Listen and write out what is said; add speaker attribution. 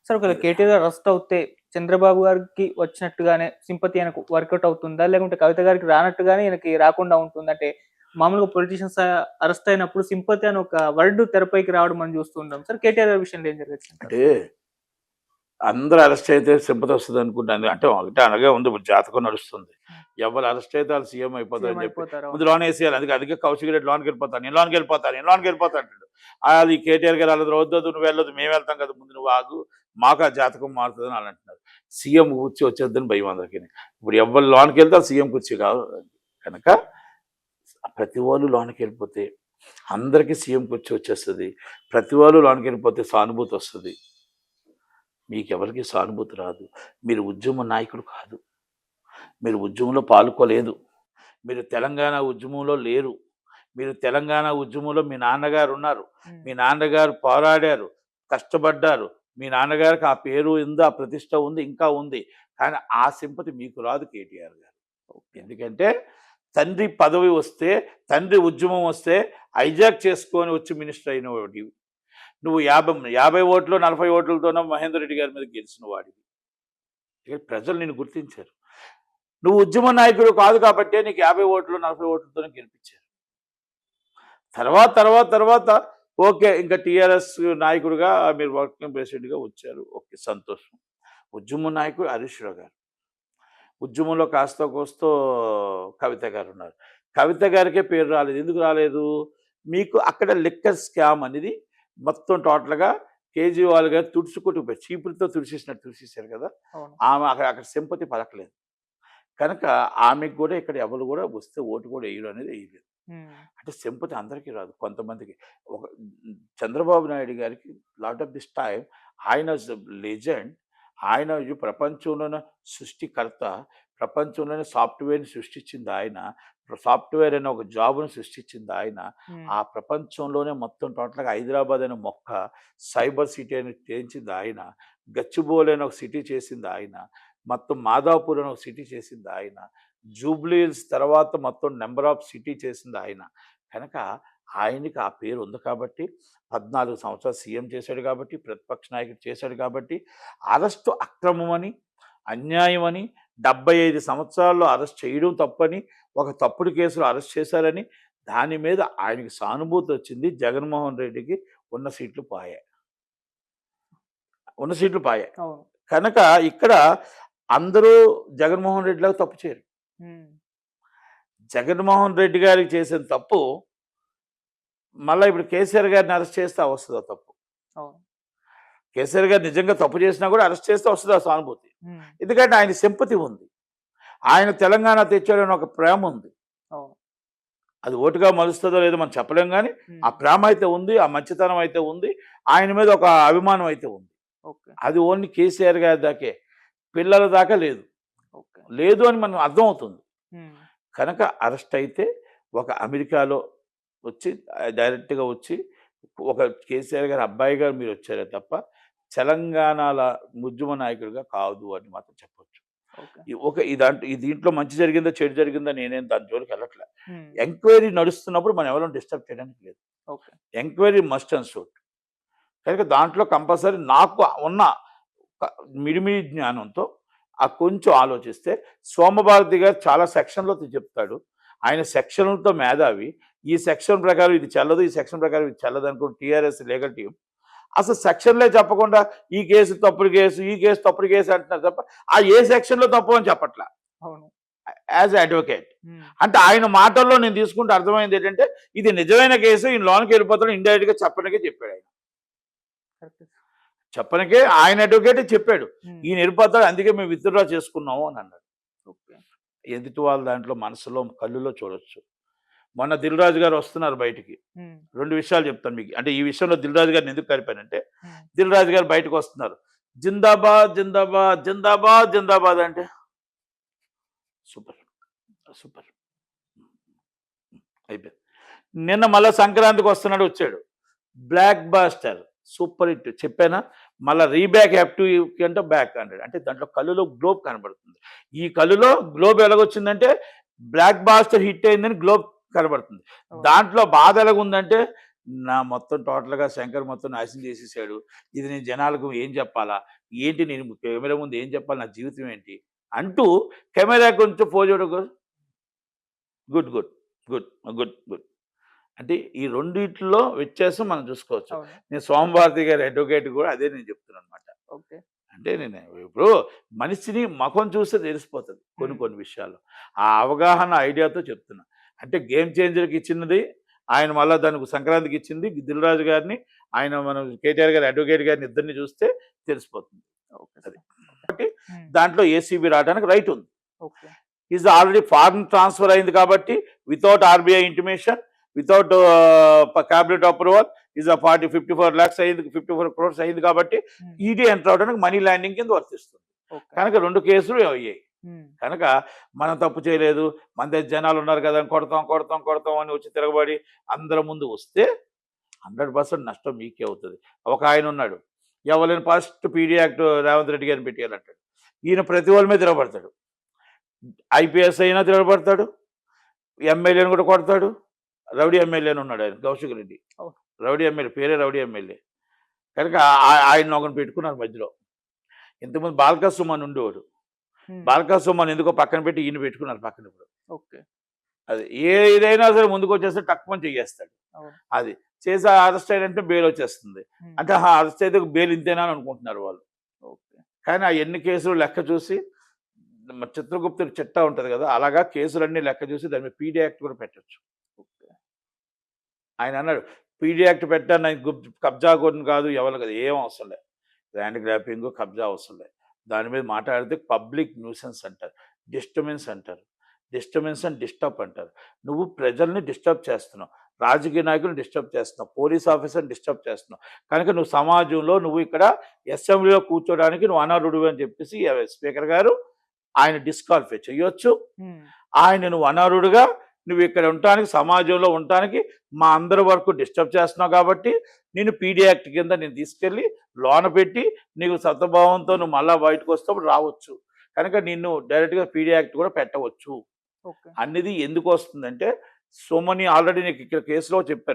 Speaker 1: Sir ఒకవేళ కేటీఆర్ గారు arrest అవుతే చంద్రబాబు గారికి వచ్చినట్టుగానే సింపతి ఆయనకు వర్కౌట్ అవుతుందా? లేకుంటే కవిత గారికి రానట్టుగానే ఈయనకి రాకుండా ఉంటుందా? అంటే మామూలుగా పొలిటీషియన్స్ అరెస్ట్ అయినప్పుడు సింపతి అని ఒక వర్డ్ తెరపైకి రావడం మనం చూస్తూ ఉంటాం. సార్ కేటీఆర్ గారి విషయంలో ఏం జరగొచ్చంటారు?
Speaker 2: అంటే అందరూ అరెస్ట్ అయితే సింపతి వస్తుంది అనుకుంటాను. అంటే ఒకటే అలాగే ఉంది, ఇప్పుడు జాతకం నడుస్తుంది. ఎవరు అరెస్ట్ అయితే వాళ్ళు సీఎం
Speaker 1: సీఎం
Speaker 2: అయిపోతారని చెప్పి
Speaker 1: అయిపోతారు.
Speaker 2: ముందు
Speaker 1: అవును.
Speaker 2: లోన్ వేసేయాలి. అందుకే కౌశిక్ రెడ్డి లోన్కి వెళ్ళిపోతాను, నేను లోన్కి వెళ్ళిపోతాను, నేను లోన్కి వెళ్ళిపోతాను అంటాడు. అది కేటీఆర్ గారు వెళ్ళదు, వద్దొద్దు నువ్వు వెళ్ళదు, మేము వెళ్తాం కదా, ముందు నువ్వు ఆగు, మాకు ఆ జాతకం మారుతుందని వాళ్ళు అంటున్నారు. సీఎం కూర్చి వచ్చేద్దని భయం అందరికీ. ఇప్పుడు ఎవరు లోన్కి వెళ్తే సీఎం కూర్చి కాదు కనుక ప్రతి వాళ్ళు లోన్కి వెళ్ళిపోతే అందరికీ సీఎం కూర్చి వచ్చేస్తుంది. ప్రతి వాళ్ళు లోన్కి వెళ్ళిపోతే సానుభూతి వస్తుంది. మీకెవరికి సానుభూతి రాదు. మీరు ఉద్యమ నాయకుడు కాదు, మీరు ఉద్యమంలో పాల్గొలేదు, మీరు తెలంగాణ ఉద్యమంలో లేరు. మీరు తెలంగాణ ఉద్యమంలో మీ నాన్నగారు ఉన్నారు, మీ నాన్నగారు పోరాడారు, కష్టపడ్డారు. మీ నాన్నగారికి ఆ పేరు ఉంది, ఆ ప్రతిష్ట ఉంది, ఇంకా ఉంది. కానీ ఆ సింపతి మీకు రాదు కేటీఆర్ గారు. ఎందుకంటే తండ్రి పదవి వస్తే, తండ్రి ఉద్యమం వస్తే హైజాక్ చేసుకొని వచ్చి మినిస్టర్ అయిన వాడివి నువ్వు. 50 ఓట్లు 40 ఓట్లతోనే మహేందర్ రెడ్డి గారి మీద గెలిచిన వాడివి. ప్రజలు నిన్ను గుర్తించారు. నువ్వు ఉద్యమ నాయకుడు కాదు కాబట్టే నీకు 50 ఓట్లు 40 ఓట్లతోనే గెలిపించారు. తర్వాత ఓకే, ఇంకా టీఆర్ఎస్ నాయకుడిగా మీరు వర్కింగ్ ప్రెసిడెంట్గా వచ్చారు, ఓకే సంతోషం. ఉద్యమ నాయకుడు హరీష్ రావు గారు, ఉద్యమంలో కాస్త కోస్తో కవిత గారు ఉన్నారు. కవిత గారికే పేరు రాలేదు. ఎందుకు రాలేదు? మీకు అక్కడ లిక్కర్ స్కామ్ అనేది మొత్తం టోటల్గా కేజ్రీవాల్ గారు తుడుచుకుంటూ చీపులతో తుడిచేశారు కదా. ఆమె అక్కడ సింపతి పలకలేదు కనుక ఆమెకు కూడా ఇక్కడ ఎవరు కూడా వస్తే ఓటు కూడా వేయడం అనేది వేయలేదు. అంటే సింపతి అందరికీ రాదు, కొంతమందికి. ఒక చంద్రబాబు నాయుడు గారికి లాట్ ఆఫ్ దిస్ టైం ఆయన లెజెండ్. ఆయన ప్రపంచంలోనే సృష్టికర్త, ప్రపంచంలోనే సాఫ్ట్వేర్ని సృష్టించింది ఆయన, సాఫ్ట్వేర్ అనే ఒక జాబ్ను సృష్టించింది ఆయన. ఆ ప్రపంచంలోనే మొత్తం టోటల్గా హైదరాబాద్ అనే మొక్క సైబర్ సిటీ అని చేయించింది ఆయన, గచ్చిబౌలి అనే ఒక సిటీ చేసింది ఆయన, మొత్తం మాదాపూర్ అనే ఒక సిటీ చేసింది ఆయన, జూబ్లీహిల్స్ తర్వాత మొత్తం నెంబర్ ఆఫ్ సిటీ చేసింది ఆయన. కనుక ఆయనకి ఆ పేరు ఉంది కాబట్టి, 14 సంవత్సరాలు సీఎం చేశాడు కాబట్టి, ప్రతిపక్ష నాయకుడు చేశాడు కాబట్టి, అరెస్టు అక్రమమని, అన్యాయమని, 75 సంవత్సరాల్లో అరెస్ట్ చేయడం తప్పని, ఒక తప్పుడు కేసులో అరెస్ట్ చేశారని, దాని మీద ఆయనకి సానుభూతి వచ్చింది. జగన్మోహన్ రెడ్డికి ఉన్న సీట్లు పాయాయి. కనుక ఇక్కడ అందరూ జగన్మోహన్ రెడ్డిలాగా తప్పు చేయరు. జగన్మోహన్ రెడ్డి గారికి చేసిన తప్పు మళ్ళీ ఇప్పుడు కేసీఆర్ గారిని అరెస్ట్ చేస్తే వస్తుందా తప్పు? కేసీఆర్ గారు నిజంగా తప్పు చేసినా కూడా అరెస్ట్ చేస్తే వస్తుందా సానుభూతి? ఎందుకంటే ఆయన సింపతి ఉంది, ఆయన తెలంగాణ తెచ్చాడని ఒక ప్రేమ ఉంది. అది ఓటుగా మలుస్తుందో లేదో మనం చెప్పలేం, కానీ ఆ ప్రేమ అయితే ఉంది, ఆ మంచితనం అయితే ఉంది, ఆయన మీద ఒక అభిమానం అయితే ఉంది. అది ఓన్లీ కేసీఆర్ గారి దాకే, పిల్లల దాకా లేదు అని మనం అర్థమవుతుంది. కనుక అరెస్ట్ అయితే ఒక అమెరికాలో వచ్చి డైరెక్ట్గా వచ్చి ఒక కేసీఆర్ గారి అబ్బాయి గారు మీరు వచ్చారే తప్ప తెలంగాణల ఉద్యమ నాయకుడిగా కాదు అని మాత్రం చెప్పొచ్చు. దీంట్లో మంచి జరిగిందో చెడు జరిగిందో నేనేం దాని జోలికి వెళ్ళట్లే. ఎంక్వైరీ నడుస్తున్నప్పుడు మనం ఎవరైనా డిస్టర్బ్ చేయడానికి లేదు. Enquiry must and should. కనుక దాంట్లో కంపల్సరీ నాకు ఉన్న మిడిమిడి జ్ఞానంతో కొంచెం ఆలోచిస్తే సోమభారతి గారు చాలా సెక్షన్లో చెప్తాడు. ఆయన సెక్షన్లతో మేధావి. ఈ సెక్షన్ ప్రకారం ఇది చెల్లదు, ఈ సెక్షన్ ప్రకారం ఇది చెల్లదు అనుకుని టీఆర్ఎస్ లీగల్ టీం అసలు సెక్షన్లే చెప్పకుండా ఈ కేసు తప్పుడు కేసు, ఈ కేసు తప్పుడు కేసు అంటున్నారు తప్ప ఆ ఏ సెక్షన్లో తప్పు అని చెప్పట్లా. యాజ్ అడ్వకేట్ అంటే ఆయన మాటల్లో నేను తీసుకుంటే అర్థమైంది ఏంటంటే ఇది నిజమైన కేసు, ఈ లోన్కి వెళ్ళిపోతాడు ఇండైరెక్ట్గా చెప్పడానికే చెప్పాడు. ఆయన అడ్వకేటే చెప్పాడు ఈయన వెళ్ళిపోతాడు, అందుకే మేము విత్డ్రా చేసుకున్నాము అని అన్నాడు. ఎదుటి వాళ్ళ దాంట్లో మనసులో కళ్ళులో చూడొచ్చు. మొన్న దిల్ రాజు గారు వస్తున్నారు బయటికి, 2 విషయాలు చెప్తాను మీకు. అంటే ఈ విషయంలో దిల్ రాజు గారిని ఎందుకు కలిపానంటే, దిల్ రాజు గారు బయటకు వస్తున్నారు, జిందాబాద్ జిందాబాద్ జిందాబాద్ జిందాబాద్ అంటే సూపర్ సూపర్ అయిపోయింది. నిన్న మళ్ళీ సంక్రాంతికి వస్తున్నాడు, వచ్చాడు, బ్లాక్ బాస్టర్ సూపర్ హిట్ చెప్పానా. మళ్ళీ రీబ్యాక్ హ్యావ్ టు అంటే బ్యాక్ అన్నాడు. అంటే దాంట్లో కళ్ళులో గ్లోబ్ కనబడుతుంది. ఈ కళ్ళులో గ్లోబ్ ఎలాగొచ్చిందంటే బ్లాక్ బాస్టర్ హిట్ అయిందని గ్లోబ్ కనబడుతుంది. దాంట్లో బాధ ఎలాగుందంటే నా మొత్తం టోటల్గా శంకర్ మొత్తం నాశనం చేసేసాడు, ఇది నేను జనాలకు ఏం చెప్పాలా, ఏంటి నేను కెమెరా ముందు ఏం చెప్పాలి, నా జీవితం ఏంటి అంటూ కెమెరా కొంచెం పోజోడు good good good good good అంటే ఈ రెండిట్లో వ్యత్యాసం మనం చూసుకోవచ్చు.
Speaker 1: అవును.
Speaker 2: నేను సోమభారతి గారి అడ్వకేట్ కూడా అదే నేను చెప్తున్నాను అనమాట.
Speaker 1: ఓకే.
Speaker 2: అంటే నేను ఇప్పుడు మనిషిని ముఖం చూస్తే తెలిసిపోతుంది కొన్ని కొన్ని విషయాలు. ఆ అవగాహన ఐడియాతో చెప్తున్నా. అంటే గేమ్ చేంజర్కి ఇచ్చినది ఆయన, మళ్ళీ దానికి సంక్రాంతికి ఇచ్చింది దిల్ రాజు గారిని, ఆయన మనం కేటీఆర్ గారి అడ్వకేట్ గారిని ఇద్దరిని చూస్తే తెలిసిపోతుంది.
Speaker 1: ఓకే.
Speaker 2: అది కాబట్టి దాంట్లో ఏసీబీ రావడానికి రైట్ ఉంది.
Speaker 1: Okay.
Speaker 2: Is already foreign transfer అయింది కాబట్టి without RBI intimation, without cabinet approval is 54 lakhs అయింది, 54 crores అయింది కాబట్టి ఈడీ ఎంటర్ అవడానికి మనీ ల్యాండింగ్ కింద వర్తిస్తుంది. కనుక 2 కేసులు అయ్యాయి. కనుక మనం తప్పు చేయలేదు, మన దగ్గర జనాలు ఉన్నారు కదా, కొడతాం కొడతాం కొడతాం అని వచ్చి తిరగబడి అందరి ముందు వస్తే 100% నష్టం మీకే అవుతుంది. ఒక ఆయన ఉన్నాడు, ఎవరైనా first PD act Revanth Reddy గారిని పెట్టేయాలంటాడు. ఈయన ప్రతి వాళ్ళ మీద తిరగబడతాడు. ఐపీఎస్ అయినా తిరగబడతాడు, ఎమ్మెల్యేని కూడా కొడతాడు. రౌడీ ఎమ్మెల్యేని ఉన్నాడు ఆయన, కౌశిక్ రెడ్డి, రౌడీ ఎమ్మెల్యే, పేరే రౌడీ ఎమ్మెల్యే. కనుక ఆయన ఒకరిని పెట్టుకున్నారు మధ్యలో. ఇంతకుముందు బాల్కా సుమన్ ఉండేవాడు, బాల్కా సుమన్ ఎందుకో పక్కన పెట్టి ఈయన పెట్టుకున్నారు పక్కన. ఇప్పుడు
Speaker 1: ఓకే.
Speaker 2: అది ఏదైనా సరే ముందుకు వచ్చేస్తే తక్కువ చెయ్యేస్తాడు. అది చేసి అరెస్ట్ అయినంటే బెయిల్ వచ్చేస్తుంది. అంటే అరెస్ట్ అయితే బెయిల్ ఇంతేనా అని అనుకుంటున్నారు వాళ్ళు.
Speaker 1: ఓకే.
Speaker 2: కానీ ఆ ఎన్ని కేసులు లెక్క చూసి, చిత్రగుప్తుడి చిట్టా ఉంటుంది కదా, అలాగా కేసులన్నీ లెక్క చూసి దాని మీద పీడీ యాక్ట్ కూడా పెట్టచ్చు. ఆయన అన్నాడు పీడీ యాక్ట్ పెట్టాను, నాకు కబ్జా కొన్ని కాదు, ఎవరు కదా, ఏం అవసరం లేదు, ల్యాండ్ గ్రాపింగ్ కబ్జా అవసరం లేదు. దాని మీద మాట్లాడితే పబ్లిక్ న్యూసెన్స్ అంటారు, డిస్టర్బెన్స్ అంటారు, డిస్టర్బెన్స్ అండ్ డిస్టర్బ్ అంటారు. నువ్వు ప్రజల్ని డిస్టర్బ్ చేస్తున్నావు, రాజకీయ నాయకులను డిస్టర్బ్ చేస్తున్నావు, పోలీస్ ఆఫీసర్ని డిస్టర్బ్ చేస్తున్నావు. కనుక నువ్వు సమాజంలో నువ్వు ఇక్కడ అసెంబ్లీలో కూర్చోడానికి నువ్వు అనర్హుడు అని చెప్పేసి స్పీకర్ గారు ఆయన డిస్క్వాలిఫై చేయొచ్చు. ఆయన నువ్వు అనర్హుడుగా నువ్వు ఇక్కడ ఉండటానికి, సమాజంలో ఉండటానికి మా అందరి వరకు డిస్టర్బ్ చేస్తున్నావు కాబట్టి నేను పీడీ యాక్ట్ కింద నేను తీసుకెళ్ళి లోన పెట్టి నీకు సతభావంతో నువ్వు మళ్ళా బయటకు వస్తే రావచ్చు. కనుక నిన్ను డైరెక్ట్గా పీడీ యాక్ట్ కూడా పెట్టవచ్చు. అనేది ఎందుకు వస్తుందంటే, సో మనీ ఆల్రెడీ నీకు ఇక్కడ కేసులో చెప్పాను.